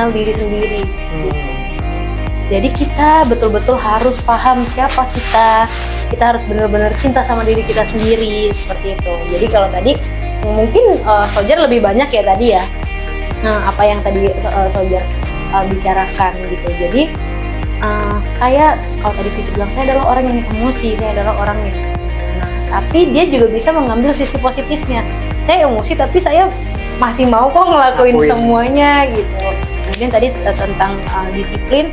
mengenal diri sendiri. Gitu. Jadi kita betul-betul harus paham siapa kita. Kita harus benar-benar cinta sama diri kita sendiri, seperti itu. Jadi kalau tadi mungkin Sojar lebih banyak ya tadi ya. Nah, apa yang tadi Sojar bicarakan gitu. Jadi saya, kalau tadi Fitri bilang, saya adalah orang yang emosi, saya adalah orang yang tapi dia juga bisa mengambil sisi positifnya. Saya emosi tapi saya masih mau kok ngelakuin semuanya gitu. Kemudian tadi tentang disiplin,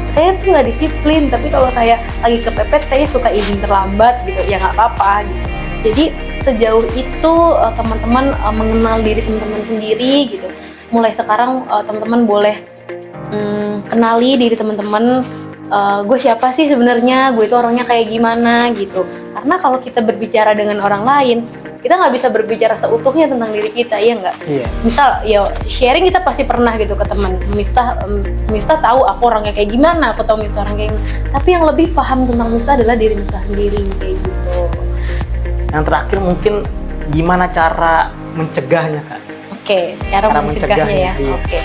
saya tuh nggak disiplin, tapi kalau saya lagi kepepet saya suka izin terlambat gitu, ya nggak apa-apa gitu. Jadi sejauh itu teman-teman mengenal diri teman-teman sendiri gitu. Mulai sekarang teman-teman boleh kenali diri teman-teman, gue siapa sih sebenarnya, gue itu orangnya kayak gimana gitu. Karena kalau kita berbicara dengan orang lain, kita nggak bisa berbicara seutuhnya tentang diri kita, ya nggak? Iya. Misal ya sharing kita pasti pernah gitu ke teman. Miftah tahu aku orangnya kayak gimana, aku tahu Miftah orang kayak gimana. Tapi yang lebih paham tentang Miftah adalah diri Miftah sendiri, kayak gitu. Yang terakhir mungkin gimana cara mencegahnya, Kak? Oke, cara mencegahnya ya. Iya. Oke.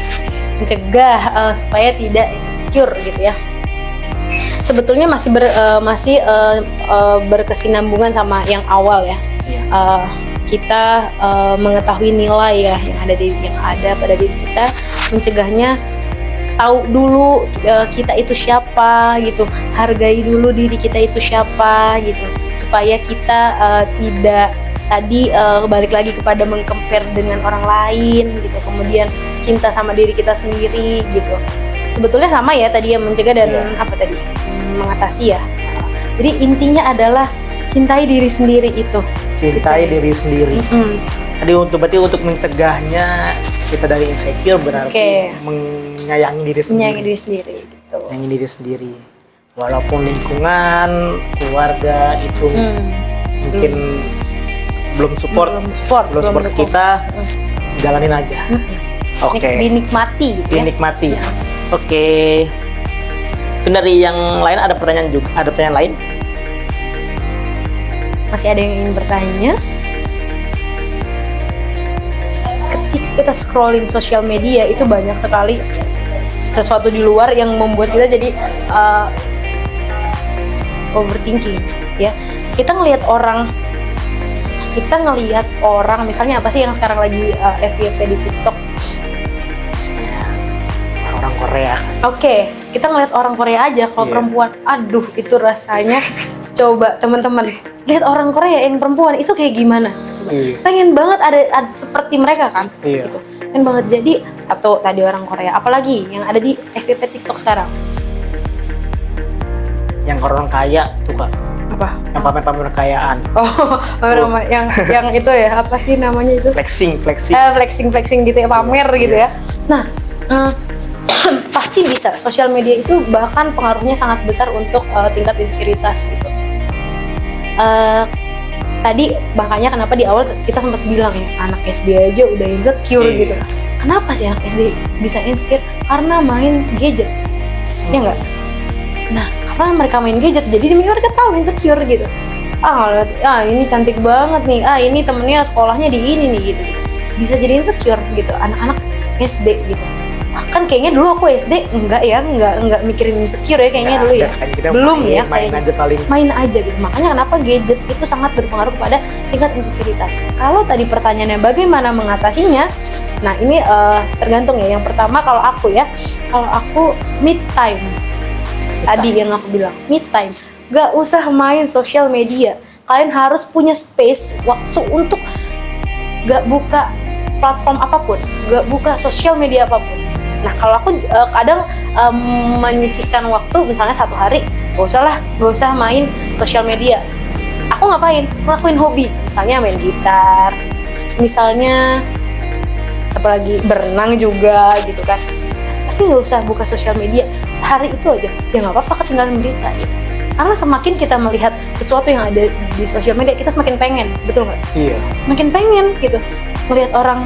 Mencegah supaya tidak insecure gitu ya. Sebetulnya masih berkesinambungan sama yang awal ya. Kita mengetahui nilai ya yang ada pada diri kita. Mencegahnya tahu dulu kita itu siapa gitu, hargai dulu diri kita itu siapa gitu, supaya kita tidak tadi balik lagi kepada meng-compare dengan orang lain gitu, kemudian cinta sama diri kita sendiri gitu. Sebetulnya sama ya tadi, yang mencegah dan mengatasi ya. Jadi intinya adalah cintai diri sendiri itu. Cintai diri sendiri. Tadi berarti untuk mencegahnya kita dari insecure berarti menyayangi diri sendiri. Menyayangi diri sendiri gitu. Menyayangi diri sendiri. Walaupun lingkungan, keluarga itu mungkin belum support kita, jalanin aja. Dinikmati gitu ya. Dinikmati. Oke. Dari yang lain ada pertanyaan juga? Ada pertanyaan lain? Masih ada yang ingin bertanya? Ketika kita scrolling sosial media itu banyak sekali sesuatu di luar yang membuat kita jadi overthinking ya. Kita ngelihat orang misalnya apa sih yang sekarang lagi FYP di TikTok? Orang Korea. Oke, kita ngelihat orang Korea aja kalau perempuan, aduh itu rasanya. Coba teman-teman lihat orang Korea yang perempuan itu kayak gimana? Pengen banget ada seperti mereka kan? Gitu. Pengen banget jadi, atau tadi orang Korea, apalagi yang ada di FYP TikTok sekarang? Yang orang kaya tuh Kak. Apa? Yang pamer-pamer kekayaan. Oh, pamer yang itu ya, apa sih namanya itu? Flexing gitu ya, pamer gitu ya. Nah, pasti bisa. Sosial media itu bahkan pengaruhnya sangat besar untuk tingkat insekuritas gitu. Tadi makanya kenapa di awal kita sempat bilang ya, anak SD aja udah insecure gitu. Kenapa sih anak SD bisa insecure? Karena main gadget, ya nggak? Nah, karena mereka main gadget, jadi mereka tahu insecure gitu. Ini cantik banget nih. Ini temennya sekolahnya di ini nih gitu. Bisa jadi insecure gitu. Anak-anak SD gitu. Kan kayaknya dulu aku SD enggak mikirin insecure ya kayaknya dulu ya. Belum ya kayaknya. Main aja gitu. Makanya kenapa gadget itu sangat berpengaruh kepada tingkat insekuritas. Kalau tadi pertanyaannya bagaimana mengatasinya? Nah, ini tergantung ya. Yang pertama kalau aku me time. Tadi yang aku bilang, me time. Gak usah main sosial media. Kalian harus punya space, waktu untuk gak buka platform apapun, gak buka sosial media apapun. Nah, kalau aku kadang menyisihkan waktu, misalnya satu hari, gak usah main sosial media. Aku ngapain? Ngelakuin hobi, misalnya main gitar, misalnya apalagi berenang juga gitu kan. Tapi gak usah buka sosial media sehari itu aja. Ya nggak apa-apa, ketinggalan berita gitu. Karena semakin kita melihat sesuatu yang ada di sosial media, kita semakin pengen, betul nggak? Iya. Makin pengen gitu. Ngelihat orang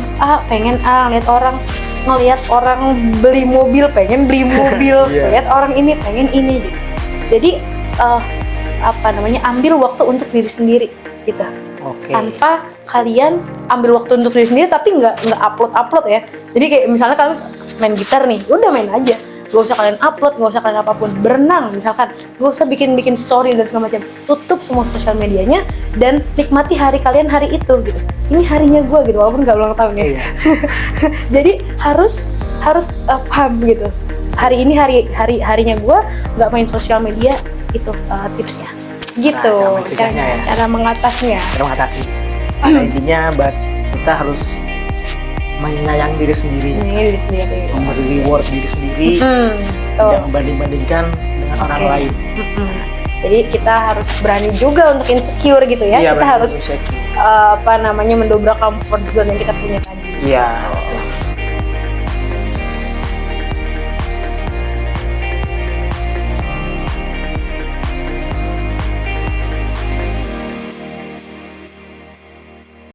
ngelihat orang beli mobil, pengen beli mobil. Ngelihat orang ini, pengen ini gitu. Jadi ambil waktu untuk diri sendiri gitu. Tanpa kalian ambil waktu untuk diri sendiri tapi nggak upload ya. Jadi kayak misalnya kalian main gitar nih, udah main aja. Gak usah kalian upload, gak usah kalian apapun. Berenang misalkan, gak usah bikin story dan segala macam. Tutup semua sosial medianya dan nikmati hari kalian hari itu gitu. Ini harinya gue gitu, walaupun gak ulang tahun ya. Iya. Jadi harus paham gitu. Hari ini harinya gue nggak main sosial media, itu tipsnya. Gitu. Nah, cara mencegahnya ya. Cara mengatasinya. Terima kasih. Pada intinya kita harus menyayangi diri sendiri, Ini diri sendiri. memberi reward diri sendiri, Tuh. tidak membanding-bandingkan dengan orang Oke. lain. Jadi kita harus berani juga untuk insecure gitu ya. Iya, Kita benar, harus insecure. mendobrak comfort zone yang kita punya tadi. Iya.